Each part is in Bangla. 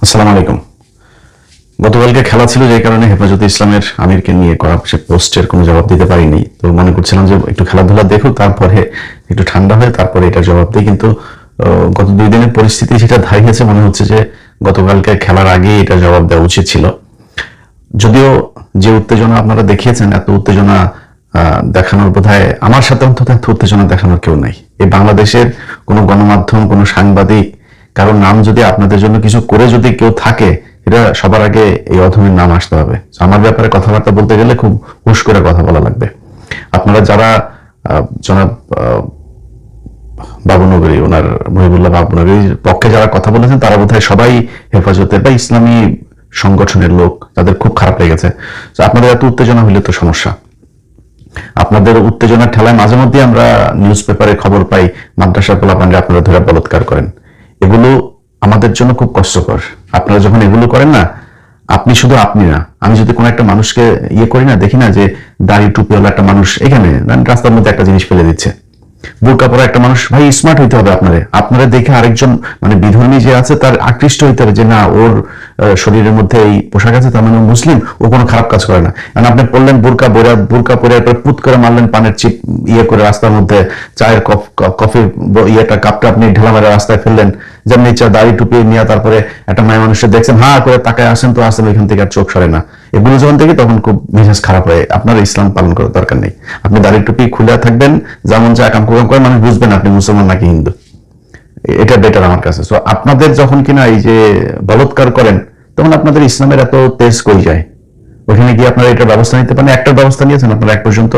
আসসালামু আলাইকুম। গতকালকে খেলা ছিল, যে কারণে হেফাজতে ইসলামের আমিরকে নিয়ে করা সে পোস্টের কোনো জবাব দিতে পারিনি। তো মনে করছিলাম যে একটু খেলাধুলা দেখো, তারপরে একটু ঠান্ডা হয়, তারপরে এটার জবাব দিই। কিন্তু গত 2 দিনের পরিস্থিতি সেটা দাঁড়িয়েছে, মনে হচ্ছে যে গতকালকে খেলার আগে এটা জবাব দেওয়া উচিত ছিল। যদিও যে উত্তেজনা আপনারা দেখিয়েছেন, এত উত্তেজনা দেখানোর বোধহয় আমার সাথে অন্তত এত উত্তেজনা দেখানোর কেউ নাই। এই বাংলাদেশের কোনো গণমাধ্যম, কোনো সাংবাদিক, কারোর নাম যদি আপনাদের জন্য কিছু করে যদি কেউ থাকে, এটা সবার আগে এই অধমের নাম আসতে হবে। আমার ব্যাপারে কথাবার্তা বলতে গেলে খুব হুঁশ করে কথা বলা লাগবে। আপনারা যারা জনাব বাবুনগরী, ওনার মহিবুল্লাহ বাবুনগরীর পক্ষে যারা কথা বলেছেন, তারা বোধহয় সবাই হেফাজতের বা ইসলামী সংগঠনের লোক, তাদের খুব খারাপ লেগেছে। আপনাদের এত উত্তেজনা হইলে তো সমস্যা। আপনাদের উত্তেজনার ঠেলায় মাঝে মধ্যে আমরা নিউজ পেপারে খবর পাই মাদ্রাসার পোলাপানরা আপনারা ধরে বলাৎকার করেন। এগুলো আমাদের জন্য খুব কষ্টকর। আপনারা যখন এগুলো করেন না, আপনি শুধু আপনি না, আমি যদি কোনো একটা মানুষকে করি না, দেখি না যে দাড়ি টুপিওয়ালা একটা মানুষ এখানে রাস্তার মধ্যে একটা জিনিস ফেলে দিচ্ছে, বোরকা পরা একটা মানুষ, ভাই স্মার্ট হইতে হবে। আপনারা দেখে আরেকজন মানে বিধর্মী যে আছে তার আকৃষ্ট হইতে হবে যে না, ওর শরীরের মধ্যে এই পোশাক আছে, তার মানে মুসলিম, ও কোনো খারাপ কাজ করে না। কারণ আপনি পড়লেন বোরকা পরে পুত করে মারলেন, পানের চিপ করে রাস্তার মধ্যে, চায়ের কফি কাপটা আপনি ঢেলা মারা রাস্তায় ফেললেন, যেমনি ইচ্ছা দাড়ি টুপি নিয়ে, তারপরে একটা মায়ের মানুষের দেখছেন হা করে তাকায় আসেন, তো আসেন ওইখান থেকে আর চোখ সরে না। এগুলো যখন থেকে তখন খুব মেজাজ খারাপ হয়। আপনার ইসলাম পালন করার দরকার নেই। আপনি দাড়ি টুপি খুলে থাকবেন, যেমন যা কাম করেন, মানুষ বুঝবেন আপনি মুসলমান নাকি হিন্দু। এটা বেটার আমার কাছে। তো আপনাদের যখন কিনা এই যে বলৎকার করেন, তখন আপনাদের ইসলামের এত তেজ কই যায়? ওখানে গিয়ে আপনারা এটার ব্যবস্থা নিতে পারেন। একটা ব্যবস্থা নিয়েছেন আপনারা এক পর্যন্ত?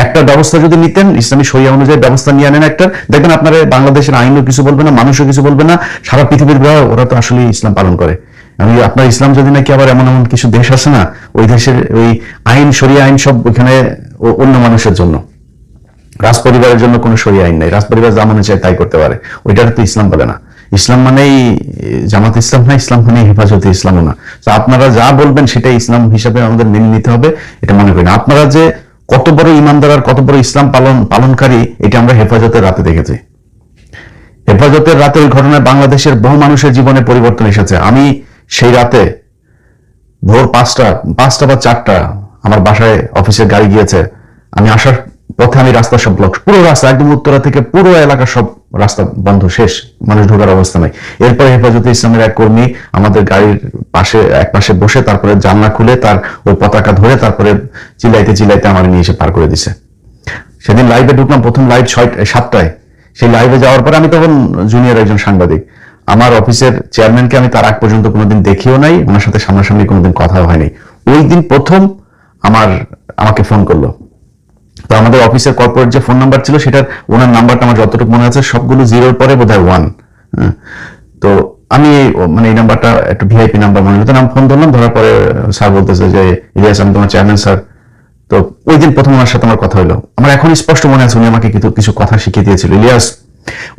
একটা ব্যবস্থা যদি নিতেন, ইসলামী শরিয়া অনুযায়ী ব্যবস্থা নিয়ে আনেন একটা, দেখবেন আপনারা বাংলাদেশের আইনও কিছু বলবে না, মানুষও কিছু বলবে না, সারা পৃথিবীর ওরা তো আসলে ইসলাম পালন করে। আমি আপনার ইসলাম যদি নাকি আবার এমন এমন কিছু দেশ আছে না, ওই দেশের ওই আইন, শরিয়া আইন সব ওইখানে অন্য মানুষের জন্য, রাজ পরিবারের জন্য কোনো শরিয়া আইন নাই। রাজ পরিবার যা মনে চায় তাই করতে পারে। ওইটা তো ইসলাম বলে না। ইসলাম মানেই জামাত ইসলাম না, ইসলাম মানে হেফাজতে ইসলামও না। তো আপনারা যা বলবেন সেটাই ইসলাম হিসাবে আমাদের মেনে নিতে হবে, এটা মনে করি না। আপনারা যে কত বড় ইমানদার আর কত বড় ইসলাম পালনকারী, এটা আমরা হেফাজতের রাতে দেখেছি। হেফাজতের রাতে ওই ঘটনায় বাংলাদেশের বহু মানুষের জীবনে পরিবর্তন এসেছে। আমি সেই রাতে ভোর 5টা বা 4টা আমার বাসায় অফিসের গাড়ি গিয়েছে। আমি আসার পথে আমি রাস্তা সব ব্লক, পুরো রাস্তা একদম উত্তরা থেকে পুরো এলাকার সব রাস্তা বন্ধ, শেষ, মানুষ ঢোকার অবস্থা নাই। এরপরে হেফাজতে ইসলামের এক কর্মী আমাদের গাড়ির পাশে এক পাশে বসে, তারপরে জানলা খুলে তার ওই পতাকা ধরে, তারপরে চিল্লাইতে চিল্লাইতে আমার নিয়ে এসে পার করে দিছে। সেদিন লাইভে ঢুকলাম, প্রথম লাইভ 7টায়। সেই লাইভে যাওয়ার পরে আমি তখন জুনিয়র একজন সাংবাদিক, আমার অফিসের চেয়ারম্যানকে আমি তার আগ পর্যন্ত কোনোদিন দেখিও নাই, ওনার সাথে সামনাসামনি কোনোদিন কথাও হয়নি। ওই দিন প্রথম আমাকে ফোন করলো। তো আমাদের অফিসের কর্পোরেট যে ফোন নাম্বার ছিল, সেটার ওনার নাম্বারটা আমার যতটুকু মনে আছে সবগুলো জিরোর পরে বোধহয় 1। তো আমি মানে এই নাম্বারটা একটা ভিআইপি নাম্বার মনে হতো, আমি ফোন ধরলাম, ধরার পরে স্যার বলতেছে যে ইলিয়াস, আমি তোমার চেয়ারম্যান স্যার। তো ওই দিন প্রথম ওনার সাথে আমার কথা হলো। আমার এখন স্পষ্ট মনে আছে উনি আমাকে কিছু কথা শিখিয়ে দিয়েছিল। ইলিয়াস,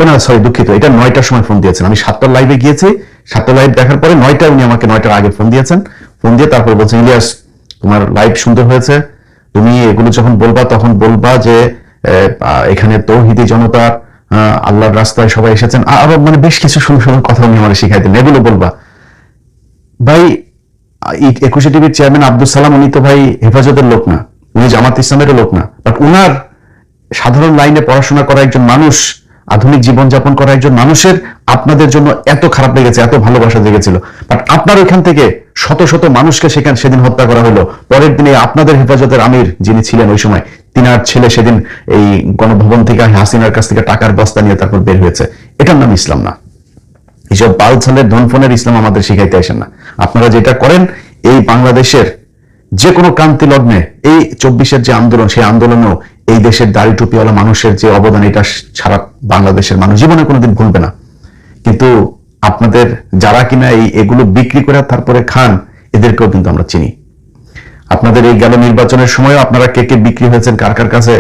ওনা সরি দুঃখিত, এটা 9টার সময় ফোন দিয়েছেন। আমি 7টার লাইভে গিয়েছি, 7টার লাইভ দেখার পরে 9টায় উনি আমাকে 9টার আগে ফোন দিয়েছেন। ফোন দিয়ে তারপর বলছেন, ইলিয়াস তোমার লাইভ সুন্দর হয়েছে, তুমি এগুলো যখন বলবা তখন বলবা যে এখানে তৌহিদি জনতা, আল্লাহর রাস্তায় সবাই এসেছেন, আরো মানে বেশ কিছু সুন্দর সুন্দর কথা উনি আমার শিখাই দিলেন, এগুলো বলবা। ভাই 21 টিভির চেয়ারম্যান আব্দুল সালাম, উনি তো ভাই হেফাজতের লোক না, উনি জামাত ইসলামেরও লোক না, বাট উনার সাধারণ লাইনে পড়াশোনা করা একজন মানুষ, আধুনিক জীবনযাপন করা একজন মানুষের আপনাদের জন্য এত খারাপ লেগেছে, এত ভালোবাসা জেগেছিল, বাট আপনার ওইখান থেকে শত শত মানুষকে সেদিন হত্যা করা হলো। পরের দিনে আপনাদের হেফাজতের আমির যিনি ছিলেন ওই সময়, তিনার ছেলে সেদিন এই গণভবন থেকে হাসিনার কাছ থেকে টাকার বস্তা নিয়ে তারপর বের হয়েছে। এটার নাম ইসলাম না। এইসব বালছালের ধনফনের ইসলাম আমাদের শিখাইতে আসেন না। আপনারা যেটা করেন, এই বাংলাদেশের যে কোনো ক্রান্তি লগ্নে, এই 24-এর যে আন্দোলন, সেই আন্দোলনেও এই দেশের দাড়ি টুপিওয়ালা মানুষের যে অবদান, এটা সারা বাংলাদেশের মানুষ জীবনে কোনোদিন ভুলবে না। কিন্তু আপনাদের যারা কিনা এগুলো বিক্রি করে তারপরে খান, এদেরকেও কিন্তু আমরা চিনি। আপনাদের এই গেল নির্বাচনের সময়ও আপনারা কে কে বিক্রি হয়েছেন কার কার কাছে,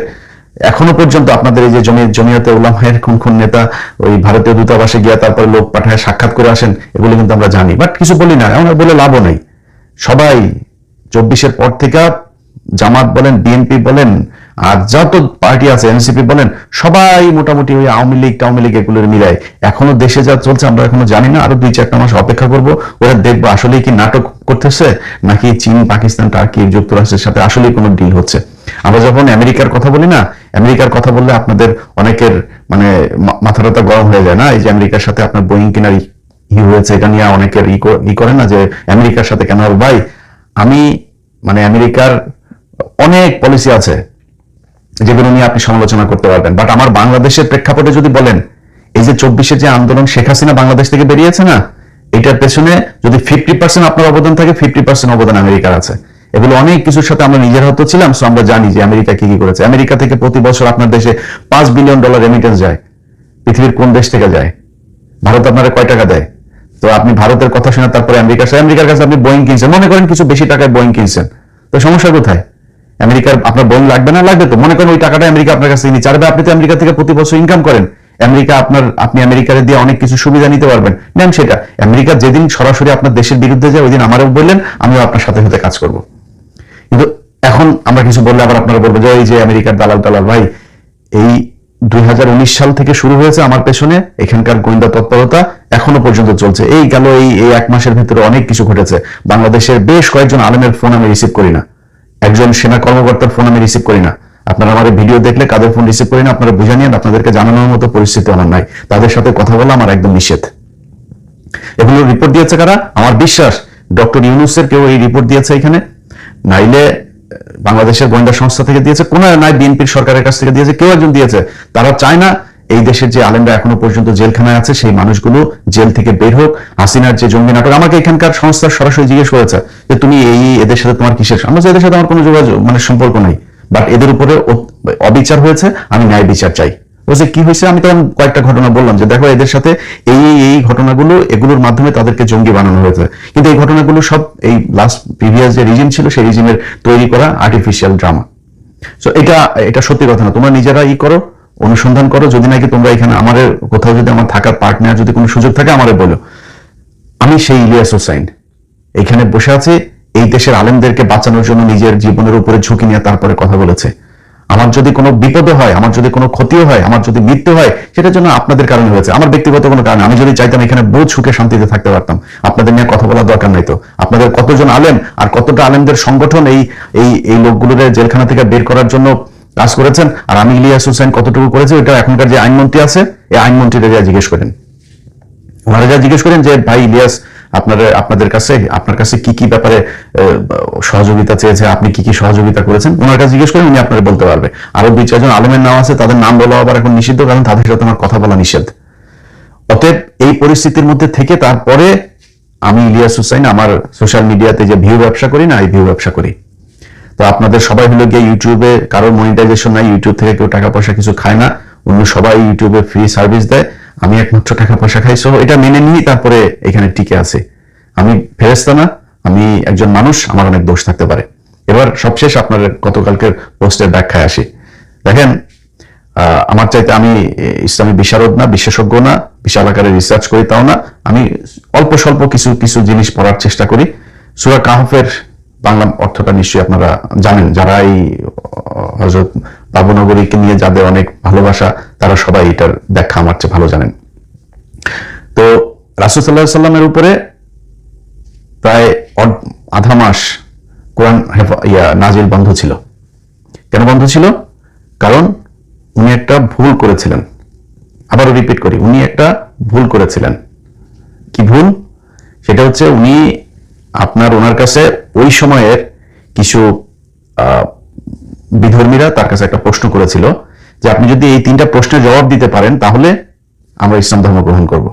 এখনো পর্যন্ত আপনাদের এই যে জমিয়তে উলামায়ের কোন নেতা ওই ভারতীয় দূতাবাসে গিয়া তারপরে লোক পাঠায় সাক্ষাৎ করে আসেন, এগুলো কিন্তু আমরা জানি, বাট কিছু বলি না, আমরা বলে লাভও নাই। সবাই 24-এর পর থেকে জামাত বলেন, বিএনপি বলেন, আর যত পার্টি আছে এনসিপি বলেন, সবাই মোটামুটি ওই আওয়ামী লীগ এগুলোর মিলায় এখনো দেশে যা চলছে আমরা এখনো জানি না। আরো 2-4টা মাস অপেক্ষা করব, ওরা দেখবো আসলে কি নাটক করতেছে নাকি চীন, পাকিস্তান, টার্কি, যুক্তরাষ্ট্রের সাথে আসলে কোনো ডিল হচ্ছে। আমরা যখন আমেরিকার কথা বলি না, আমেরিকার কথা বললে আপনাদের অনেকের মানে মাথাটা গরম হয়ে যায় না? এই যে আমেরিকার সাথে আপনার বোয়িং কেনার হয়েছে, এটা নিয়ে অনেকের করে না যে আমেরিকার সাথে কেন। ভাই আমি মানে আমেরিকার অনেক পলিসি আছে যেগুলো নিয়ে আপনি সমালোচনা করতে পারবেন, বাট আমার বাংলাদেশের প্রেক্ষাপটে যদি বলেন, এই যে 24-এর যে আন্দোলন, শেখ হাসিনা বাংলাদেশ থেকে বেরিয়েছে না, এটার পেছনে যদি 50% আপনার অবদান থাকে, 50% অবদান আমেরিকার আছে। এগুলো অনেক কিছুর সাথে আমরা নিজের হতো ছিলাম, সো আমরা জানি যে আমেরিকা কি কি করেছে। আমেরিকা থেকে প্রতি বছর আপনার দেশে $5 বিলিয়ন রেমিটেন্স যায়। পৃথিবীর কোন দেশ থেকে যায়? ভারত আপনারা কয় টাকা দেয়? তো আপনি ভারতের কথা শুনে তারপরে আমেরিকার কাছে আপনি বোয়িং কিনছেন, মনে করেন কিছু বেশি টাকায় বোয়িং কিনছেন, তো সমস্যা কোথায়? আমেরিকার আপনার বোয়িং লাগবে না? লাগবে তো। মনে করেন ওই টাকাটা আমেরিকা আপনার কাছে নিচ্ছে, আর আপনি তো আমেরিকা থেকে প্রতি বছর ইনকাম করেন, আপনি আমেরিকার দিয়ে অনেক কিছু সুবিধা নিতে পারবেন, নেন সেটা। আমেরিকা যেদিন সরাসরি আপনার দেশের বিরুদ্ধে যায়, ওই দিন আমারও বললেন, আমিও আপনার সাথে সাথে কাজ করব। কিন্তু এখন আমরা কিছু বললে আবার আপনারা বলবো যে এই যে আমেরিকার দালাল টালাল। ভাই এই 2019 সাল থেকে শুরু হয়েছে আমার পেছনে এখানকার গোয়েন্দা তৎপরতা, এখনো পর্যন্ত চলছে। এই গেল এই 1 মাসের ভিতরে অনেক কিছু ঘটেছে। বাংলাদেশের বেশ কয়েকজন আলেমের ফোন আমি রিসিভ করি না, একজন সেনা কর্মকর্তার ফোন আমি রিসিভ করি না। আপনারা আমার ভিডিও দেখলে কাদের ফোন রিসিভ করি না আপনারা বুঝে নিন, আপনাদেরকে জানানোর মতো পরিস্থিতি আমার নাই। তাদের সাথে কথা বলা আমার একদম নিষেধ। এগুলো রিপোর্ট দিয়েছে কারা? আমার বিশ্বাস ডক্টর ইউনূসের কেউ এই রিপোর্ট দিয়েছে এখানে, নাইলে বাংলাদেশের গোয়েন্দা সংস্থা থেকে দিয়েছে, কোন নাই বিএনপির সরকারের কাছ থেকে দিয়েছে, কেউ একজন দিয়েছে। তারা চায় না এই দেশের যে আলেমরা এখনো পর্যন্ত জেলখানায় আছে সেই মানুষগুলো জেল থেকে বের হোক। হাসিনার যে জঙ্গি নাটক, আমাকে এখানকার সংস্থার সরাসরি জিজ্ঞেস করেছে যে তুমি এদের সাথে তোমার কিসের? আমরা এদের সাথে আমার কোনো যোগাযোগ মানে সম্পর্ক নাই, বাট এদের উপরে অবিচার হয়েছে, আমি ন্যায় বিচার চাই। বলছে কি হয়েছে? আমি তখন কয়েকটা ঘটনা বললাম যে দেখো এদের সাথে এই ঘটনাগুলো, এগুলোর মাধ্যমে তাদেরকে জঙ্গি বানানো হয়েছে, কিন্তু এই ঘটনাগুলো সব এই লাস্ট প্রিভিয়াস যে রিজিম ছিল সেই রিজিমের তৈরি করা আর্টিফিশিয়াল ড্রামা। সো এটা সত্যি কথা না। তোমরা নিজেরা করো, অনুসন্ধান করো। যদি নাকি তোমরা এখানে আমাদের কোথাও যদি আমার থাকার পার্ট নেওয়ার যদি কোনো সুযোগ থাকে আমারে বলো। আমি সেই ইলিয়াস হোসাইন এখানে বসে আছি, এই দেশের আলেমদেরকে বাঁচানোর জন্য নিজের জীবনের উপরে ঝুঁকি নিয়ে তারপরে কথা বলেছে। আমার যদি কোনো বিপদ হয়, আমার যদি কোনো ক্ষতিও হয়, আমার যদি মৃত্যু হয়, সেটার জন্য আপনাদের কারণে হয়েছে, আমার ব্যক্তিগত কোনো কারণে। আমি যদি চাইতাম এখানে বহুত সুখে শান্তিতে থাকতে পারতাম, আপনাদের নিয়ে কথা বলার দরকার নাই। তো আপনাদের কতজন আলেম আর কতটা আলেমদের সংগঠন এই লোকগুলোর জেলখানা থেকে বের করার জন্য কাজ করেছেন, আর আমি ইলিয়াস হোসেন কতটুকু করেছি, এটা এখনকার যে আইনমন্ত্রী আছে এই আইনমন্ত্রীরা জিজ্ঞেস করেন, ওনারা যা জিজ্ঞেস করেন যে ভাই ইলিয়াস আপনার কাছে কি কি ব্যাপারে সহযোগিতা চেয়েছে, আপনি কি কি সহযোগিতা করেছেন, ওনার কাছে জিজ্ঞেস করেন, উনি আপনারা বলতে পারবে। আরো 2-4 জন আলেমের নাম আছে, তাদের নাম বলা আবার এখন নিষিদ্ধ, কারণ তাদের সাথে আমার কথা বলা নিষেধ। অতএব এই পরিস্থিতির মধ্যে থেকে তারপরে আমি ইলিয়াস হোসেন আমার সোশ্যাল মিডিয়াতে যে ভিউ ব্যবসা করি না, এই ভিউ ব্যবসা করি। তো আপনাদের সবাই হলো গিয়ে ইউটিউবে কারোর মনিটাইজেশন নাই, ইউটিউব থেকে কেউ টাকা পয়সা কিছু খায় না, অন্য সবাই ইউটিউবে ফ্রি সার্ভিস দেয়, আমি একমাত্র টাকা পয়সা খাই। সো এটা মেনে নিয়ে তারপরে এখানে টিকে আছে। আমি ফেরেশতা না, আমি একজন মানুষ, আমার অনেক দোষ থাকতে পারে। এবার সবশেষ আপনার গতকালকের পোস্টের ব্যাখ্যায় আসি। দেখেন আমার চাইতে আমি ইসলামী বিশারদ না, বিশেষজ্ঞ না, বিশাল আকারে রিসার্চ করি তাও না, আমি অল্প স্বল্প কিছু জিনিস পড়ার চেষ্টা করি। সূরা কাহফের বাংলা অর্থটা নিশ্চয়ই আপনারা জানেন, যারা এই হযরত বাবুনগরীকে নিয়ে যাদের অনেক ভালোবাসা তারা সবাই এটার ব্যাখ্যা আমার চেয়ে ভালো জানেন। তো রাসূল সাল্লাল্লাহু আলাইহি সাল্লামের উপরে প্রায় আধা মাস কোরআন নাজিল বন্ধ ছিল। কেন বন্ধ ছিল? কারণ উনি একটা ভুল করেছিলেন। আবারও রিপিট করি, উনি একটা ভুল করেছিলেন। কি ভুল? সেটা হচ্ছে উনি ওনার কাছে ওই সময়ের কিছু বিধর্মীরা তার কাছে একটা প্রশ্ন করেছিল যে আপনি যদি এই 3টা প্রশ্নের জবাব দিতে পারেন তাহলে আমরা ইসলাম ধর্ম গ্রহণ করব।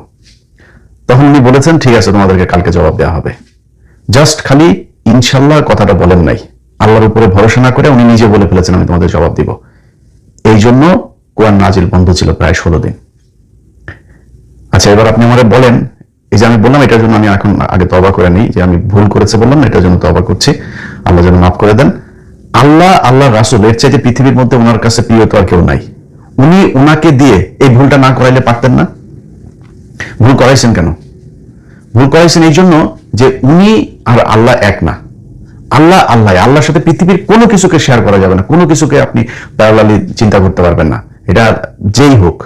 তখন উনি বলেছেন ঠিক আছে, তোমাদেরকে কালকে জবাব দেওয়া হবে। জাস্ট খালি ইনশাল্লাহ কথাটা বলেন নাই, আল্লাহর উপরে ভরসা না করে উনি নিজে বলে ফেলেছেন আমি তোমাদের জবাব দিব। এই জন্য কোরআন নাজিল বন্ধ ছিল প্রায় 16 দিন। আচ্ছা, এবার আপনি আমারে বলেন, এই যে আমি বললাম এটার জন্য আমি এখন আগে তওবা করে নিই, যে আমি ভুল করেছে বললাম, এটার জন্য তওবা করছি, আল্লাহ যেন মাফ করে দেন। আল্লাহ রাসূল এর চাইতে পৃথিবীর মধ্যে ওনার কাছে প্রিয় তো আর কেউ নাই। উনি ওনাকে দিয়ে এই ভুলটা না করাইলে পারতেন না? ভুল করাইছেন কেন? ভুল করাইছেন এই জন্য যে উনি আর আল্লাহ এক না। আল্লাহ আল্লাহ, আল্লাহর সাথে পৃথিবীর কোনো কিছুকে শেয়ার করা যাবে না, কোনো কিছুকে আপনি প্যারালালি চিন্তা করতে পারবেন না, এটা যেই হোক।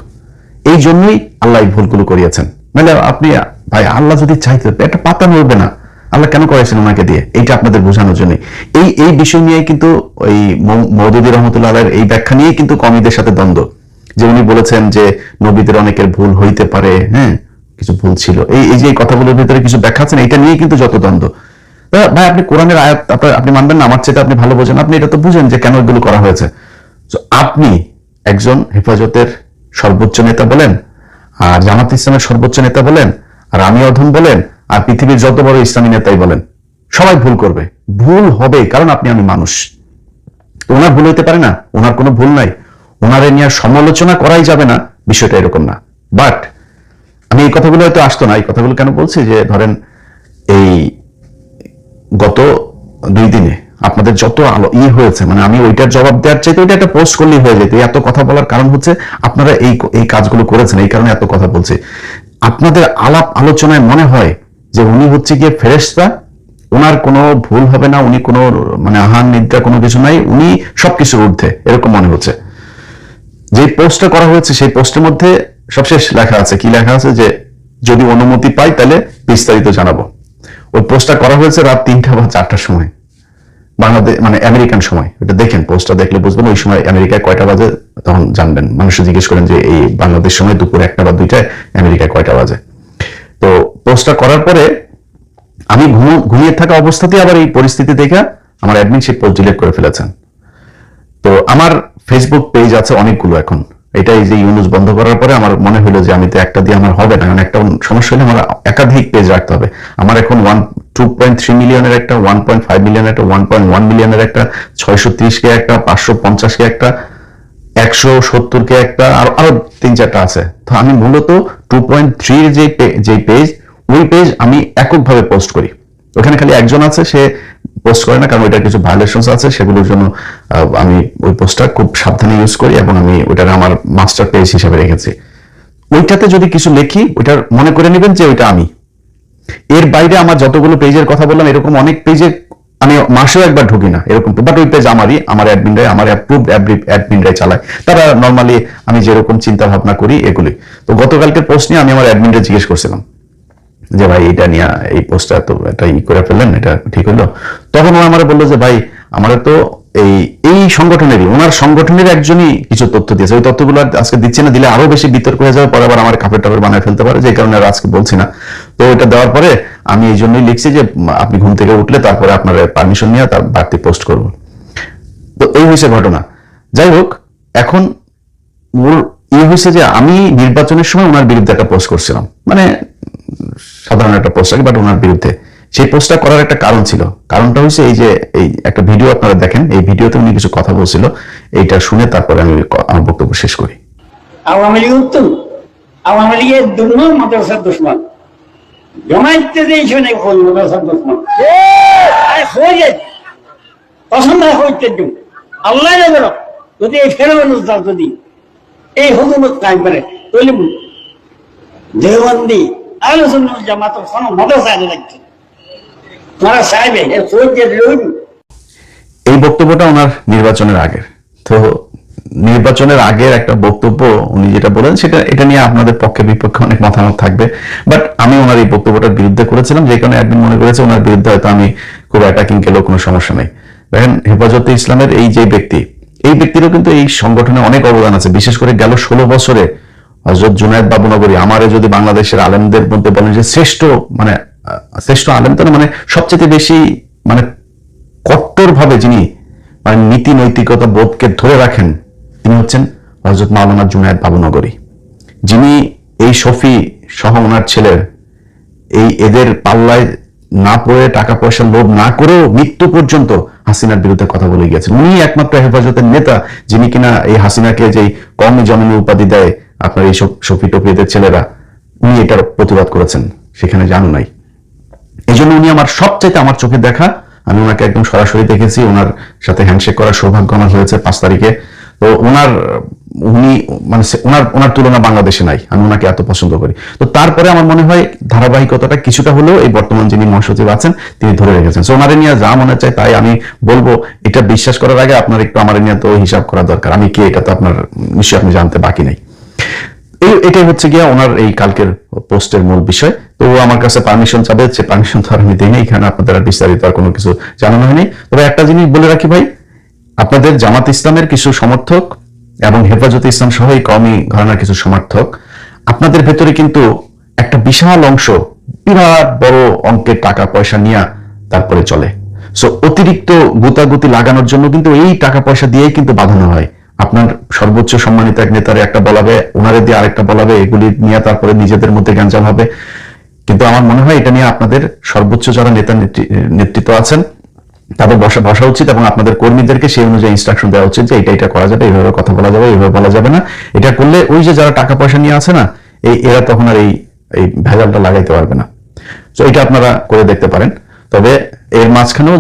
এই জন্যই আল্লাহ এই ভুলগুলো করিয়েছেন। মানে আপনি ভাই, আল্লাহ যদি চাইতে একটা পাতা নড়বে না, আল্লাহ কেন করেছেন ওনাকে দিয়ে? এইটা আপনাদের বোঝানোর জন্য। এই বিষয় নিয়ে কিন্তু ওই মওদুদী রহমতুল্লাহ আলাইহির এই ব্যাখ্যা নিয়ে কিন্তু কওমীদের সাথে দ্বন্দ্ব, যে উনি বলেছেন যে নবীদের অনেকের ভুল হইতে পারে, হ্যাঁ কিছু ভুল ছিল, এই যে কথাগুলোর ভিতরে কিছু ব্যাখ্যা আছেন, এটা নিয়ে কিন্তু যত দ্বন্দ্ব। ভাই আপনি কোরআনের আয়াত আপনি মানবেন না, আমার চেয়ে আপনি ভালো বোঝেন, আপনি এটা তো বুঝেন যে কেন এগুলো করা হয়েছে। আপনি একজন হেফাজতের সর্বোচ্চ নেতা বলেন, আর জামাত ইসলামের সর্বোচ্চ নেতা বলেন, আর আমি অধম বলেন, আর পৃথিবীর যত বড় ইসলামী নেতাই বলেন, সবাই ভুল করবে, ভুল হবে, কারণ আপনি আমি মানুষ। ওনার ভুল হইতে পারে না, ওনার কোনো ভুল নাই, ওনারে নিয়ে সমালোচনা করাই যাবে না, বিষয়টা এরকম না। বাট আমি এই কথাগুলো হয়তো আসতো না। এই কথাগুলো কেন বলছি, যে ধরেন এই গত 2 দিনে আপনাদের যত হয়েছে, মানে আমি ওইটার জবাব দেওয়ার চাইতে ওইটা একটা পোস্ট করলেই হয়ে যেত। এত কথা বলার কারণ হচ্ছে আপনারা এই কাজগুলো করেছেন, এই কারণে এত কথা বলছে। আপনাদের আলাপ আলোচনায় মনে হয় যে উনি হচ্ছে গিয়ে ফেরেশতা, ওনার কোনো ভুল হবে না, উনি কোনো মানে আহার নিদ্রা কোনো কিছু নাই, উনি সবকিছুর ঊর্ধ্বে, এরকম মনে হচ্ছে। যে পোস্টটা করা হয়েছে সেই পোস্টের মধ্যে সবশেষ লেখা আছে, কি লেখা আছে, যে যদি অনুমতি পাই তাহলে বিস্তারিত জানাবো। ওই পোস্টটা করা হয়েছে রাত 3টা বা 4টার সময়, বাংলাদেশ মানে আমেরিকান সময়। এটা দেখেন, পোস্টটা দেখলে বুঝবেন ওই সময় আমেরিকায় কয়টা বাজে, তখন জানবেন। মানুষ জিজ্ঞেস করেন যে এই বাংলাদেশ সময় দুপুর 1টা বা 2টায় আমেরিকায় কয়টা বাজে। তো পোস্টটা করার পরে আমি ঘুমিয়ে থাকা অবস্থাতেই আবার এই পরিস্থিতি দেখে আমার অ্যাডমিন সেই পোস্ট ডিলিট করে ফেলেছেন। তো আমার ফেসবুক পেজ আছে অনেকগুলো এখন। এটাই যে ইউনুস বন্ধ করার পরে আমার মনে হলো যে আমি তো একটা দিয়ে আমার হবে না, কারণ একটা সমস্যা হলে আমার একাধিক পেজ রাখতে হবে। আমার এখন 2.3 মিলিয়নের একটা, 1.5 মিলিয়নের একটা, 1.1 মিলিয়নের একটা, 630 কে একটা, 550 কে একটা, 170 কে একটা, আরো 3-4টা আছে। তো আমি মূলত 2.3 যে পেজ, ওই পেজ আমি এককভাবে পোস্ট করি। ওখানে খালি একজন আছে, সে পোস্ট করে না, কারণ ওইটার কিছু ভায়োলেশনস আছে, সেগুলোর জন্য আমি ওই পোস্টটা খুব সাবধানে ইউজ করি, এবং আমি ওইটার আমার মাস্টার পেজ হিসেবে রেখেছি। ওইটাতে যদি কিছু লিখি, ওইটার মনে করে নেবেন যে ওইটা আমি। এর বাইরে আমার যতগুলো পেজের কথা বললাম, এরকম অনেক পেজে আমি মাসেও একবার ঢুকি না, এরকম। বাট ওই পেজ আমারই, আমার অ্যাডমিনরাই, আমার অ্যাপ্রুভড অ্যাডমিনরাই চালায়। তারা নর্মালি আমি যেরকম চিন্তা ভাবনা করি এগুলি। তো গতকালকের পোস্ট নিয়ে আমি আমার অ্যাডমিনরা জিজ্ঞেস করছিলাম যে ভাই এটা নিয়ে এই পোস্টটা তো এটা করে ফেললেন, এটা ঠিক হলো? তখন ও আমার বললো যে ভাই আমার তো এই সংগঠনেরই, ওনার সংগঠনের একজনই কিছু তথ্য দিয়েছে, ওই তথ্যগুলো আজকে দিচ্ছে না, দিলে আরো বেশি বিতর্ক হয়ে যাবে, পরে আবার আমার কাপড় টাপড় বানায় ফেলতে পারে, যে কারণে আর আজকে বলছি না। তো এটা দেওয়ার পরে আমি এই জন্যই লিখছি যে আপনি ঘুম থেকে উঠলে তারপরে আপনার পারমিশন নিয়ে তার বাড়তি পোস্ট করবো। তো এই হয়েছে ঘটনা। যাই হোক, এখন ওর হয়েছে যে আমি নির্বাচনের সময় ওনার বিরুদ্ধে একটা পোস্ট করছিলাম, মানে সাধারণ একটা পোস্ট, বাট ওনার বিরুদ্ধে। সেই পোস্টটা করার একটা কারণ ছিল। কারণটা হচ্ছে এই যে এই একটা ভিডিও আপনারা দেখেন, এই ভিডিওতে উনি কিছু কথা বলছিল, এইটা শুনে তারপরে আমি আমার বক্তব্য শেষ করি। আওয়ামী লীগ উত্তম, আওয়ামী লীগের দুর্ন মাদ্রাসার দুশ্মন, জমাইতে দিয়েছে না কোন মাদ্রাসার দুশ্মন, হয়ে যায় পছন্দ হইতে আল্লাহ নেবেন। যদি এই ফেরোমেন যদি এই হুকুমত কায়েম করে, তাহলে দেওবন্দি আলোচনা জামাত কোনো মাদ্রাসা লাগছে তারা চাইবে এই বক্তব্যটা ওনার নির্বাচনের আগের। তো নির্বাচনের আগের একটা বক্তব্য উনি যেটা বলেন, সেটা এটা নিয়ে আপনাদের পক্ষে বিপক্ষে অনেক মতামত থাকবে। বাট আমি ওনার এই বক্তব্যটার বিরুদ্ধে করেছিলাম, যে কারণে অ্যাডমিন মনে করেছে ওনার বিরুদ্ধে হয়তো আমি খুব অ্যাটাকিং গেলেও কোনো সমস্যা নেই। দেখেন, হেফাজতে ইসলামের এই যে ব্যক্তি, এই ব্যক্তিরও কিন্তু এই সংগঠনে অনেক অবদান আছে। বিশেষ করে গেল 16 বছরে হযরত জুনায়েদ বাবুনগরী, আমারে যদি বাংলাদেশের আলেমদের মধ্যে বলেন যে শ্রেষ্ঠ, মানে শ্রেষ্ঠ আলেম তো না, মানে সবচেয়ে বেশি মানে কট্টর ভাবে যিনি মানে নীতি নৈতিকতা বোধকে ধরে রাখেন, তিনি হচ্ছেন হযরত মাওলানা জুনায়েদ বাবুনগরী, যিনি এই শফি সহ ওনার ছেলের এদের পাল্লায় না পড়ে, টাকা পয়সা লোভ না করেও মৃত্যু পর্যন্ত হাসিনার বিরুদ্ধে কথা বলে গিয়েছেন। উনি একমাত্র হেফাজতের নেতা যিনি কিনা এই হাসিনাকে যেই কওমি জননী উপাধি দেয় আপনার এই সব শফি টফিদের ছেলেরা, উনি এটার প্রতিবাদ করেছেন, সেখানে জানো নাই। এই জন্য উনি আমার সবচাইতে, আমার চোখে দেখা, আমি ওনাকে একদম সরাসরি দেখেছি, ওনার সাথে হ্যান্ডশেক করার সৌভাগ্য আমার হয়েছে 5 তারিখে। তো ওনার উনি মানে ওনার ওনার তুলনা বাংলাদেশে নাই, আমি ওনাকে এত পছন্দ করি। তো তারপরে আমার মনে হয় ধারাবাহিকতাটা কিছুটা হলেও এই বর্তমান যিনি মহাসচিব আছেন তিনি ধরে রেখেছেন। সো ওনারে নিয়ে যা মনে চায় তাই আমি বলবো। এটা বিশ্বাস করার আগে আপনার একটু আমার নিয়ে তো হিসাব করা দরকার, আমি কে এটা তো আপনার নিশ্চয়ই আপনি জানতে বাকি নাই। এটাই হচ্ছে গিয়া ওনার এই কালকের পোস্টের মূল বিষয়। তো ও আমার কাছে পারমিশন চাবে, সে পারমিশন তো আর আমি দিই নাই, এখানে আপনাদের আর বিস্তারিত আর কোনো কিছু জানানো হয়নি। তবে একটা জিনিস বলে রাখি ভাই, আপনাদের জামাত ইসলামের কিছু সমর্থক এবং হেফাজতে ইসলাম সহ এই কওমি ঘরানার কিছু সমর্থক, আপনাদের ভেতরে কিন্তু একটা বিশাল অংশ বিরাট বড় অঙ্কের টাকা পয়সা নিয়ে তারপরে চলে। সো অতিরিক্ত গুতাগুতি লাগানোর জন্য কিন্তু এই টাকা পয়সা দিয়েই কিন্তু বাঁধানো হয়। আপনার সর্বোচ্চ সম্মানিত এক নেতারে একটা বলাবে, ওনারে দিয়ে আরেকটা বলাবে, এগুলি নিয়ে তারপরে নিজেদের মধ্যে গ্যাঞ্জাম হবে। কিন্তু আমার মনে হয় এটা নিয়ে আপনাদের সর্বোচ্চ যারা নেতা নেতৃত্ব আছেন তাদের বসা উচিত এবং আপনাদের কর্মীদেরকে সেই অনুযায়ী ইনস্ট্রাকশন দেওয়া উচিত যে এটা করা যাবে, এইভাবে কথা বলা যাবে, এইভাবে বলা যাবে না। এটা করলে ওই যে যারা টাকা পয়সা নিয়ে আছে না, এরা তখন আর এই ভেজালটা লাগাইতে পারবে না। তো এটা আপনারা করে দেখতে পারেন। তবে এর মাঝখানেও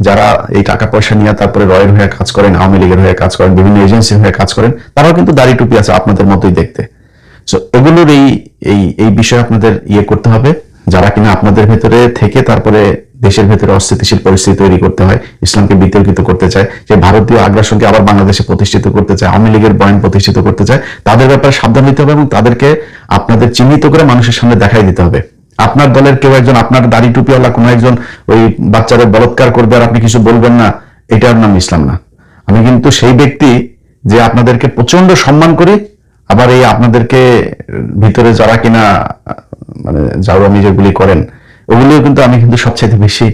যারা এই টাকা পয়সা নিয়ে তারপরে রয়ের হয়ে কাজ করেন, আওয়ামী লীগের হয়ে কাজ করেন, বিভিন্ন এজেন্সির হয়ে কাজ করেন, তারাও কিন্তু দাড়ি টুপি আছে আপনাদের মতোই দেখতে। সো এগুলোর এই বিষয়ে আপনাদের করতে হবে, যারা কিনা আপনাদের ভেতরে থেকে তারপরে দেশের ভেতরে অস্থিতিশীল পরিস্থিতি তৈরি করতে হয়, ইসলামকে বিতর্কিত করতে চায়, যে ভারতীয় আগ্রাসনকে আবার বাংলাদেশে প্রতিষ্ঠিত করতে চায়, আওয়ামী লীগের বয়ান প্রতিষ্ঠিত করতে চায়, তাদের ব্যাপারে সাবধান হতে হবে এবং তাদেরকে আপনাদের চিহ্নিত করে মানুষের সামনে দেখাই দিতে হবে। আপনার দলের কেউ একজন আপনার দাড়ি টুপিওয়ালা কোনো একজন ওই বাচ্চাদের বলৎকার করবে আর আপনি কিছু বলবেন না, এটার নাম ইসলাম না। আমি কিন্তু সেই ব্যক্তি যে আপনাদেরকে প্রচন্ড সম্মান করি, আবার এই আপনাদেরকে ভিতরে যারা কিনা মানে জাউরামি যেগুলি করেন ওগুলিও কিন্তু আমি কিন্তু সবচেয়ে বেশি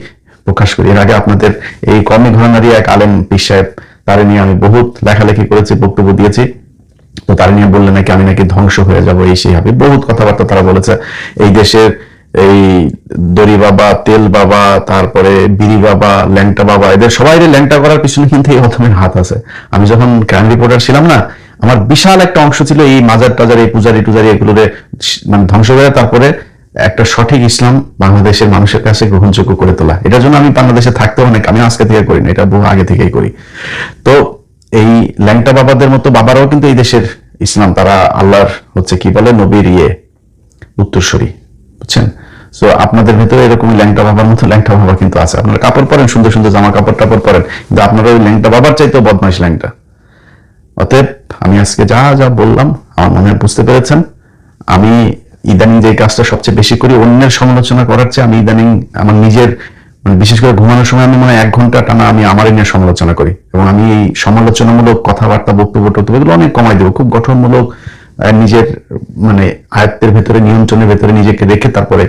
প্রকাশ করি। এর আগে আপনাদের এই কওমি ঘরানারই এক আলেম পীর সাহেব, তারে নিয়ে আমি বহুত লেখালেখি করেছি, বক্তব্য দিয়েছি। তো তারা নিয়ে বললে নাকি আমি নাকি ধ্বংস হয়ে যাবো, এই সেই হবে, বহুত কথাবার্তা তারা বলেছে। এই দেশের এই দড়ি বাবা, তেল বাবা, তারপরে বিড়ি বাবা, ল্যাংটা বাবা, এদের সবাই ল্যাংটা করার পিছনে কিন্তু এই অথমের হাত আছে। আমি যখন ক্রাইম রিপোর্টার ছিলাম না, আমার বিশাল একটা অংশ ছিল এই মাজার টাজার, এই পূজারি টুজারি এগুলোরে মানে ধ্বংস করে তারপরে একটা সঠিক ইসলাম বাংলাদেশের মানুষের কাছে গ্রহণযোগ্য করে তোলা। এটার জন্য আমি বাংলাদেশে থাকতে অনেক, আমি আজকে থেকে করি না, এটা বহু আগে থেকেই করি। তো এই ল্যাংটা বাবাদের মতো বাবারাও কিন্তু এই দেশের ইসলাম, তারা আল্লাহর হচ্ছে কি বলে নবীর উত্তরসূরি, বুঝছেন? সো আপনাদের ভেতরে এরকম ল্যাংটা বাবার মতো ল্যাংটা বাবা কিন্তু আছে। আপনারা কাপড় পরেন, সুন্দর সুন্দর জামা কাপড় টাপড় পরেন, কিন্তু আপনারা ওই ল্যাংটা বাবার চাইতেও বদমাইশ ল্যাংটা। অতএব আমি আজকে যা যা বললাম আমার মনে হয় বুঝতে পেরেছেন। আমি ইদানিং যে কাজটা সবচেয়ে বেশি করি, অন্যের সমালোচনা করার চেয়ে আমি ইদানিং আমার নিজের, মানে বিশেষ করে ঘুমানোর সময় আমি মনে হয় 1 ঘন্টা টানা আমি আমারই নিয়ে সমালোচনা করি, এবং আমি এই সমালোচনামূলক কথাবার্তা, বক্তব্য এগুলো অনেক কমাই দেবো। খুব গঠনমূলক, নিজের মানে আয়ত্তের ভেতরে, নিয়ন্ত্রণের ভেতরে নিজেকে রেখে তারপরে